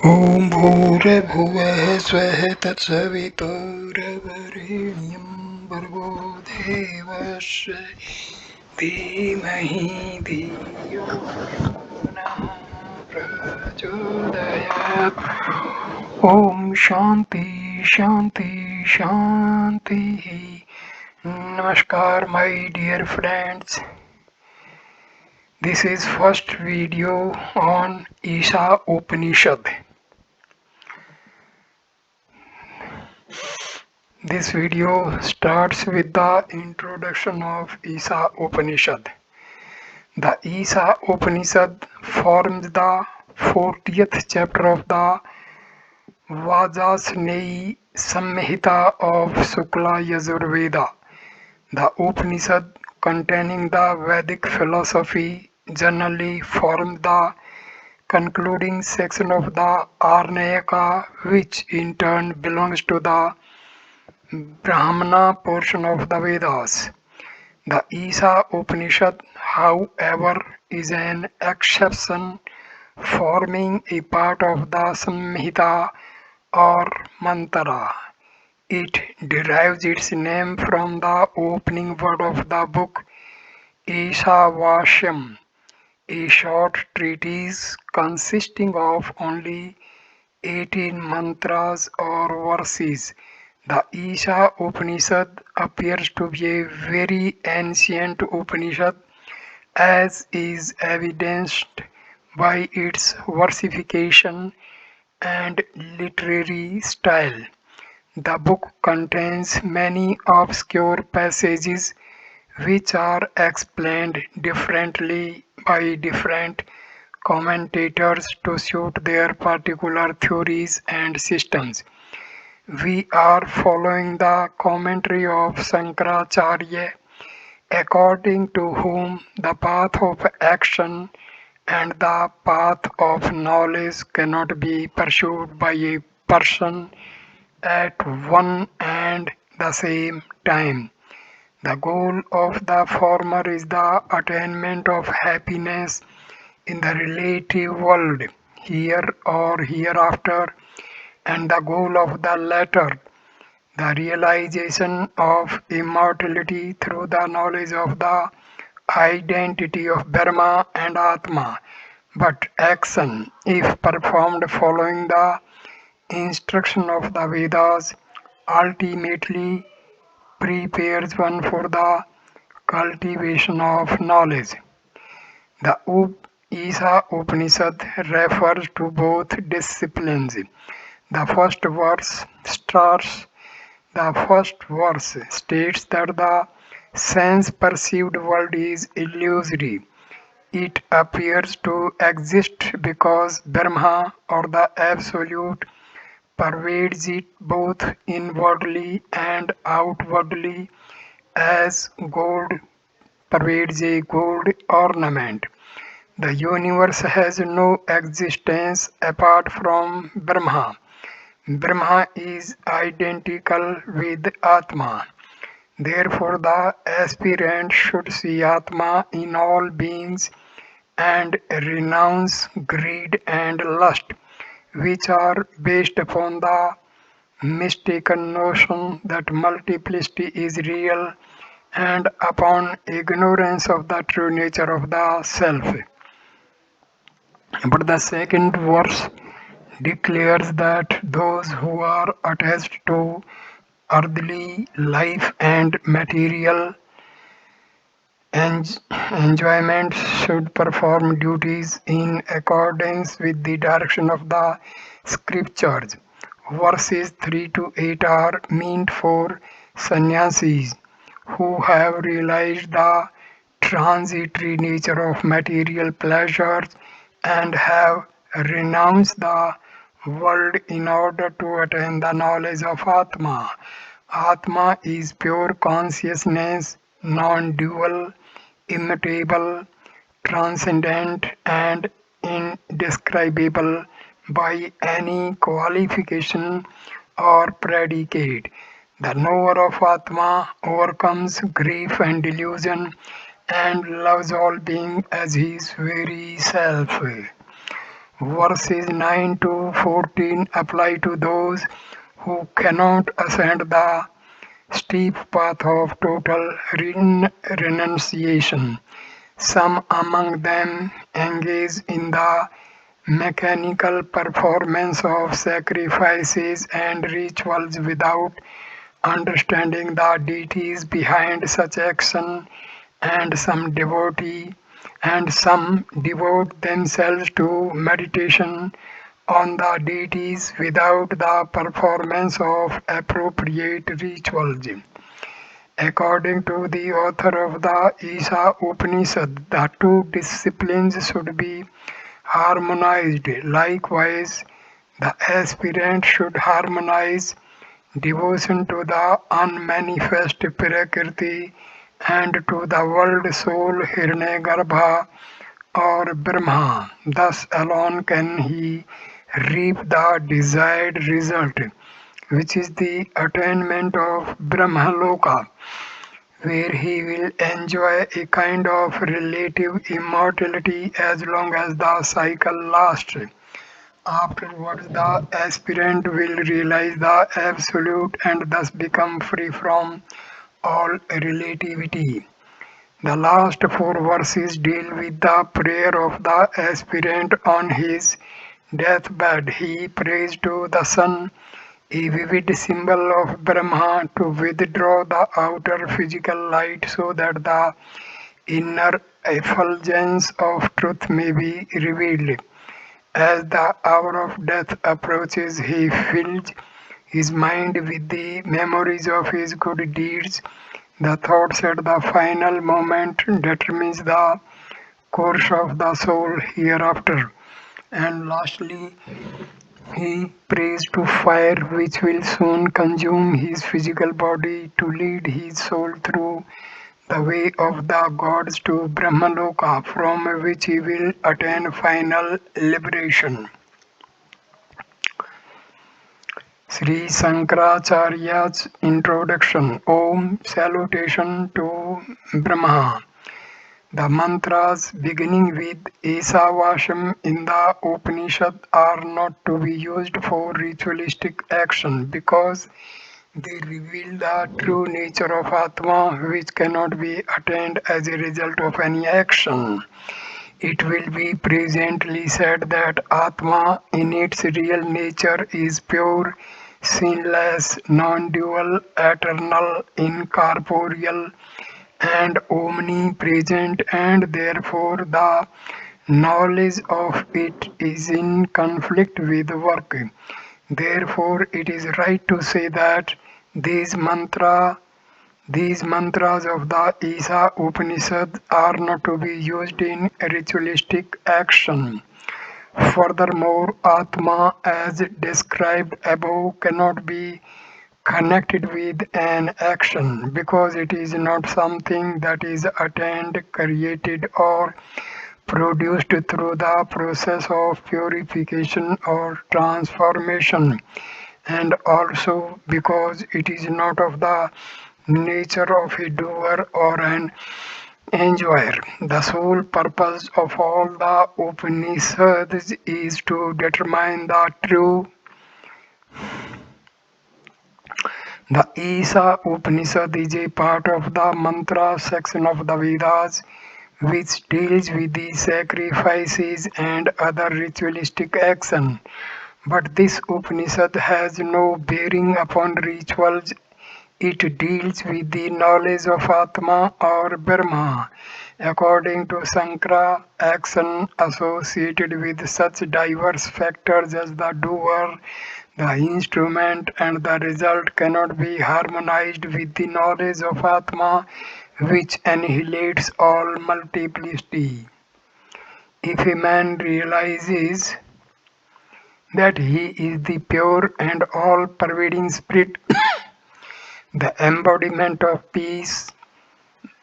ॐ भूर्भुवः स्वः तत्सवितुर्वरेण्यं भर्गो देवस्य धीमहि धियो यो नः प्रचोदयात्। ॐ शान्ति शान्ति शान्तिः। Namaskar my dear friends. This is first video on Isha Upanishad. This video starts with the introduction of Isa Upanishad. The Isa Upanishad forms the 40th chapter of the Vajasneyi Samhita of Sukla Yajurveda. The Upanishad, containing the Vedic philosophy, generally forms the concluding section of the Arnayaka, which in turn belongs to the Brahmana portion of the Vedas. The Isha Upanishad, however, is an exception, forming a part of the Samhita or mantra. It derives its name from the opening word of the book, Isavasya, a short treatise consisting of only 18 mantras or verses. The Isha Upanishad appears to be a very ancient Upanishad, as is evidenced by its versification and literary style. The book contains many obscure passages which are explained differently by different commentators to suit their particular theories and systems. We are following the commentary of Shankaracharya, according to whom the path of action and the path of knowledge cannot be pursued by a person at one and the same time. The goal of the former is the attainment of happiness in the relative world, here or hereafter, and the goal of the latter, the realization of immortality through the knowledge of the identity of Brahma and Atman. But action, if performed following the instruction of the Vedas, ultimately prepares one for the cultivation of knowledge. The Isha Upanishad refers to both disciplines. The first verse starts The first verse states that the sense-perceived world is illusory. It appears to exist because Brahma, or the Absolute, pervades it both inwardly and outwardly, as gold pervades a gold ornament. The universe has no existence apart from Brahma. Brahma is identical with Atman. Therefore, the aspirant should see Atma in all beings and renounce greed and lust, which are based upon the mistaken notion that multiplicity is real and upon ignorance of the true nature of the self. But the second verse declares that those who are attached to earthly life and material enjoyment should perform duties in accordance with the direction of the scriptures. Verses 3 to 8 are meant for sannyasis who have realized the transitory nature of material pleasures and have renounced the world in order to attain the knowledge of Atma. Atma is pure consciousness, non-dual, immutable, transcendent, and indescribable by any qualification or predicate. The knower of Atma overcomes grief and delusion and loves all beings as his very self. Verses 9 to 14 apply to those who cannot ascend the steep path of total renunciation. Some among them engage in the mechanical performance of sacrifices and rituals without understanding the deities behind such action, and some devote themselves to meditation on the deities without the performance of appropriate rituals. According to the author of the Isha Upanishad, the two disciplines should be harmonized. Likewise, the aspirant should harmonize devotion to the unmanifest Prakriti and to the world soul Hiranyagarbha or Brahma. Thus alone can he reap the desired result, which is the attainment of Brahmaloka, where he will enjoy a kind of relative immortality as long as the cycle lasts. Afterwards, the aspirant will realize the absolute and thus become free from all relativity. The last four verses deal with the prayer of the aspirant on his deathbed. He prays to the sun, a vivid symbol of Brahma, to withdraw the outer physical light so that the inner effulgence of truth may be revealed. As the hour of death approaches, he fills his mind with the memories of his good deeds. The thoughts at the final moment determines the course of the soul hereafter. And lastly, he prays to fire which will soon consume his physical body to lead his soul through the way of the gods to Brahmaloka, from which he will attain final liberation. Sri Shankaracharya's introduction. Om Salutation to Brahma. The mantras beginning with Isavasya in the Upanishad are not to be used for ritualistic action because they reveal the true nature of Atman, which cannot be attained as a result of any action. It will be presently said that Atma in its real nature is pure, sinless, non-dual, eternal, incorporeal, and omnipresent, and therefore the knowledge of it is in conflict with work. Therefore, it is right to say that these mantra these mantras of the Isha Upanishad are not to be used in ritualistic action. Furthermore, Atma, as described above, cannot be connected with an action because it is not something that is attained, created, or produced through the process of purification or transformation, and also because it is not of the nature of a doer or an enjoyer. The sole purpose of all the Upanishads is to determine the true. The Isha Upanishad is a part of the mantra section of the Vedas, which deals with the sacrifices and other ritualistic action. But this Upanishad has no bearing upon rituals. It deals with the knowledge of Atma or Brahma. According to Sankara, action associated with such diverse factors as the doer, the instrument, and the result cannot be harmonized with the knowledge of Atma, which annihilates all multiplicity. If a man realizes that he is the pure and all pervading spirit, the embodiment of peace,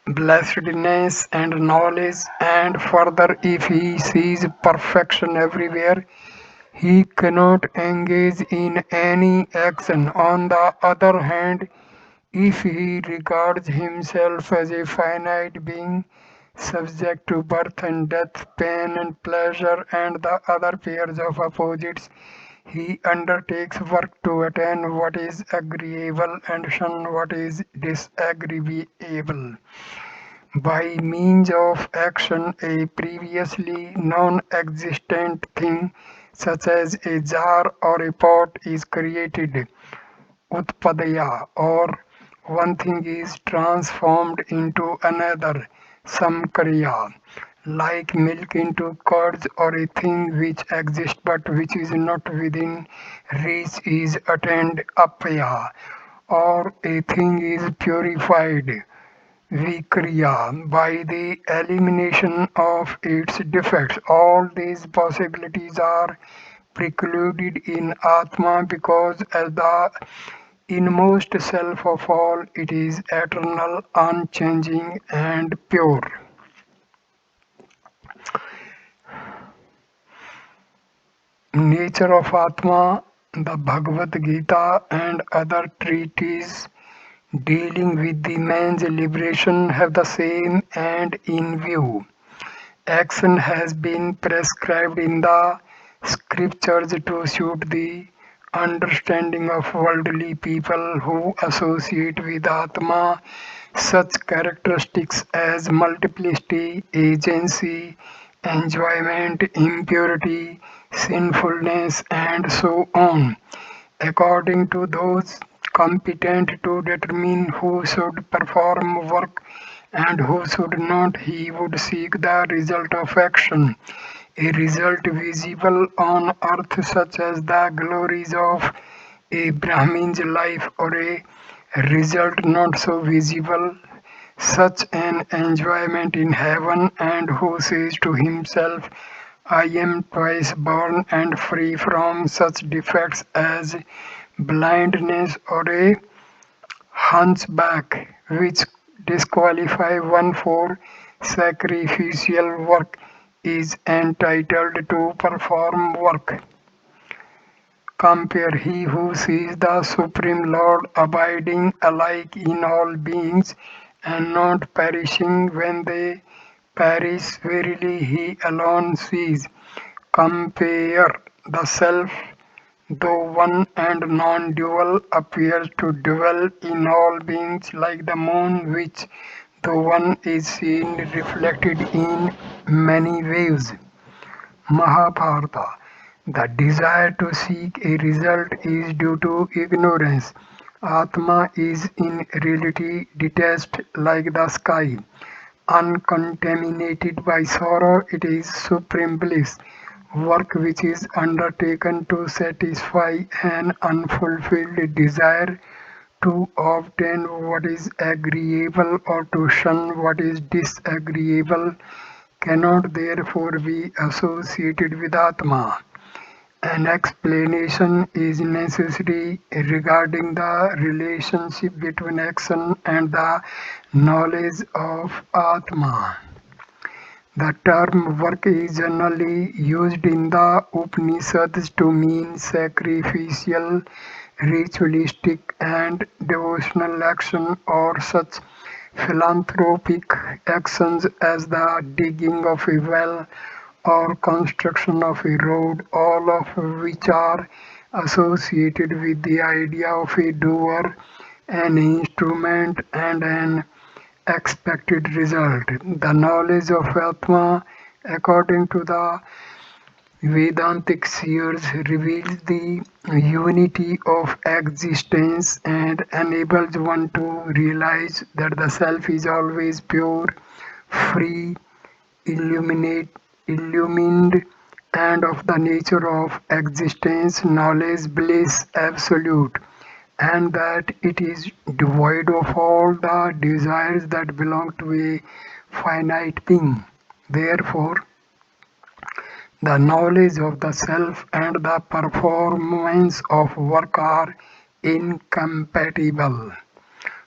blessedness, and knowledge, and further, if he sees perfection everywhere, he cannot engage in any action. On the other hand, if he regards himself as a finite being, subject to birth and death, pain and pleasure, and the other pairs of opposites. He undertakes work to attain what is agreeable and shun what is disagreeable. By means of action, a previously non-existent thing, such as a jar or a pot, is created, utpadaya, or one thing is transformed into another, samkariya, like milk into curds, or a thing which exists but which is not within reach is attained, apaya, or a thing is purified, Vikriya, by the elimination of its defects. All these possibilities are precluded in Atma because as the inmost self of all, it is eternal, unchanging, and pure. Nature of Atma, the Bhagavad Gita, and other treatises dealing with the man's liberation have the same end in view. Action has been prescribed in the scriptures to suit the understanding of worldly people who associate with Atma such characteristics as multiplicity, agency, enjoyment, impurity, sinfulness, and so on. According to those competent to determine who should perform work and who should not, he would seek the result of action, a result visible on earth such as the glories of a Brahmin's life, or a result not so visible, such an enjoyment in heaven, and who says to himself, I am twice born and free from such defects as blindness or a hunchback, which disqualify one for sacrificial work, is entitled to perform work. Compare he who sees the Supreme Lord abiding alike in all beings and not perishing when they perish. Verily he alone sees. Compare the self, though one and non-dual, appears to dwell in all beings like the moon, which, though one, is seen reflected in many waves. Mahabharata. The desire to seek a result is due to ignorance. Atma is in reality detached like the sky, uncontaminated by sorrow. It is supreme bliss. Work which is undertaken to satisfy an unfulfilled desire, to obtain what is agreeable or to shun what is disagreeable, cannot therefore be associated with Atma. An explanation is necessary regarding the relationship between action and the knowledge of Atma. The term work is generally used in the Upanishads to mean sacrificial, ritualistic, and devotional action, or such philanthropic actions as the digging of a well or construction of a road, all of which are associated with the idea of a doer, an instrument, and an expected result. The knowledge of Atma, according to the Vedantic seers, reveals the unity of existence and enables one to realize that the self is always pure, free, illuminate, illumined, and of the nature of existence, knowledge, bliss, absolute, and that it is devoid of all the desires that belong to a finite being. Therefore, the knowledge of the self and the performance of work are incompatible.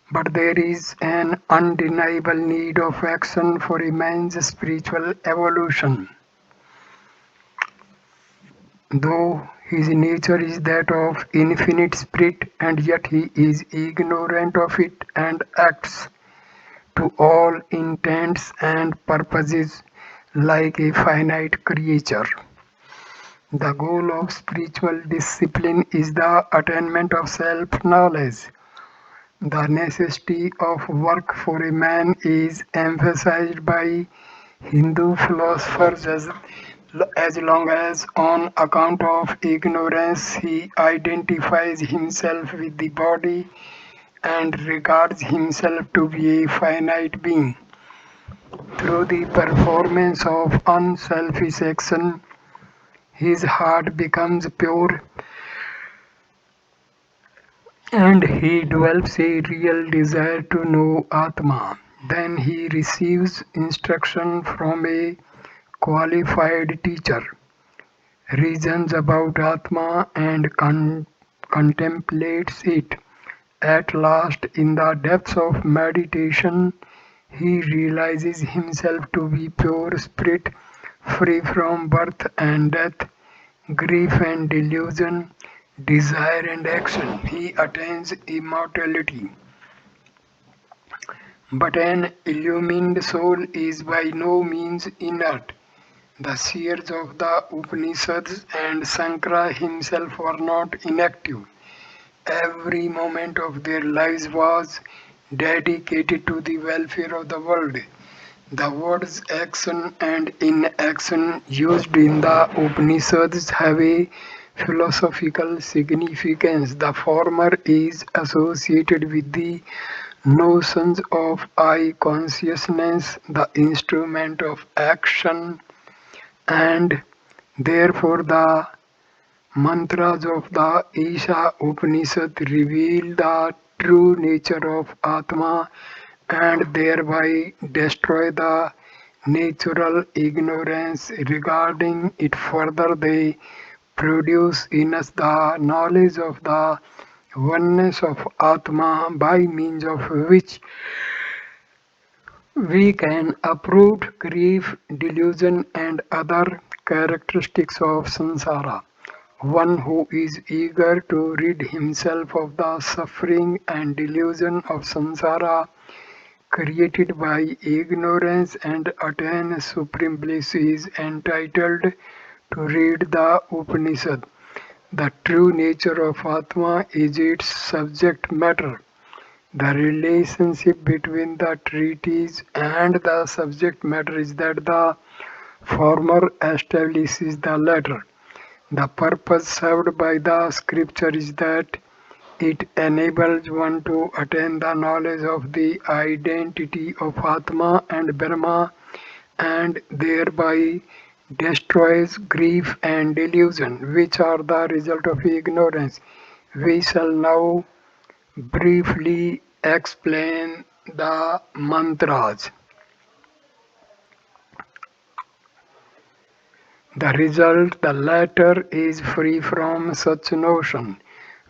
But there is an undeniable need of action for a man's spiritual evolution. Though his nature is that of infinite spirit, and yet he is ignorant of it and acts to all intents and purposes like a finite creature. The goal of spiritual discipline is the attainment of self-knowledge. The necessity of work for a man is emphasized by Hindu philosophers as long as on account of ignorance he identifies himself with the body and regards himself to be a finite being. Through the performance of unselfish action, his heart becomes pure and he develops a real desire to know Atma. Then he receives instruction from a qualified teacher, reasons about Atma and contemplates it. At last, in the depths of meditation, he realizes himself to be pure spirit, free from birth and death, grief and delusion, desire and action. He attains immortality. But an illumined soul is by no means inert. The seers of the Upanishads and Sankara himself were not inactive. Every moment of their lives was dedicated to the welfare of the world. The words action and inaction used in the Upanishads have a philosophical significance. The former is associated with the notions of I consciousness, the instrument of action, and therefore the mantras of the Isha Upanishad reveal the true nature of Atma and thereby destroy the natural ignorance regarding it. Further, they produce in us the knowledge of the oneness of Atma by means of which we can uproot grief, delusion, and other characteristics of samsara. One who is eager to rid himself of the suffering and delusion of samsara created by ignorance and attain supreme bliss is entitled to read the Upanishad. The true nature of Atma is its subject matter. The relationship between the treatise and the subject matter is that the former establishes the latter. The purpose served by the scripture is that it enables one to attain the knowledge of the identity of Atma and Brahma and thereby destroys grief and delusion, which are the result of ignorance. We shall now briefly explain the mantras. The result, the latter, is free from such notion.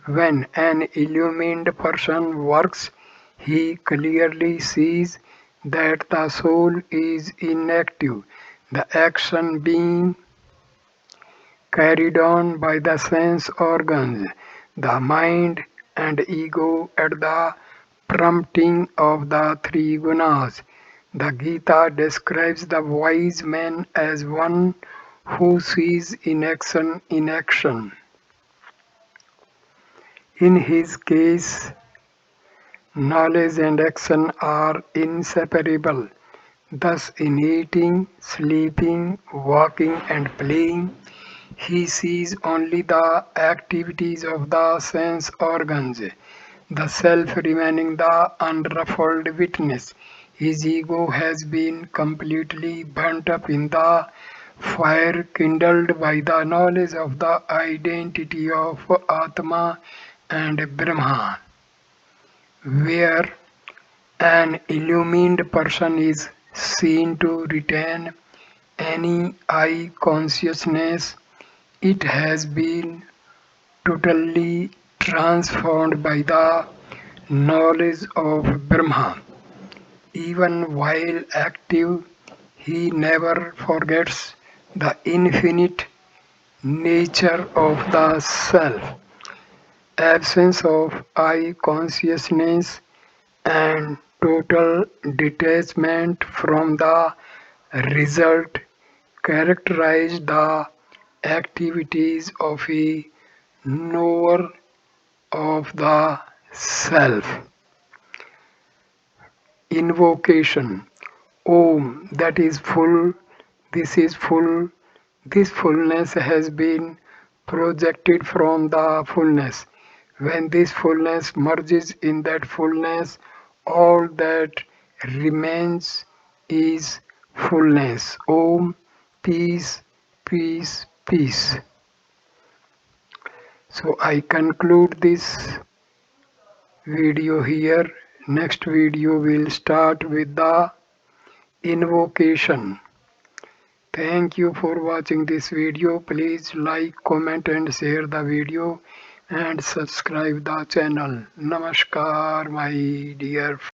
When an illumined person works, he clearly sees that the soul is inactive, the action being carried on by the sense organs, the mind and ego at the prompting of the three gunas. The Gita describes the wise man as one who sees inaction in action. In his case, knowledge and action are inseparable. Thus, in eating, sleeping, walking, and playing, he sees only the activities of the sense organs, the self remaining the unruffled witness. His ego has been completely burnt up in the fire kindled by the knowledge of the identity of Atma and Brahman. Where an illumined person is seen to retain any I consciousness, it has been totally transformed by the knowledge of Brahma. Even while active, he never forgets the infinite nature of the self. Absence of I consciousness and total detachment from the result characterize the activities of a knower of the self. Invocation. Om, that is full, this is full, this fullness has been projected from the fullness. When this fullness merges in that fullness, all that remains is fullness. Om, peace, peace, peace. So I conclude this video here. Next video will start with the invocation. Thank you for watching this video. Please like, comment and share the video and subscribe the channel. Namaskar my dear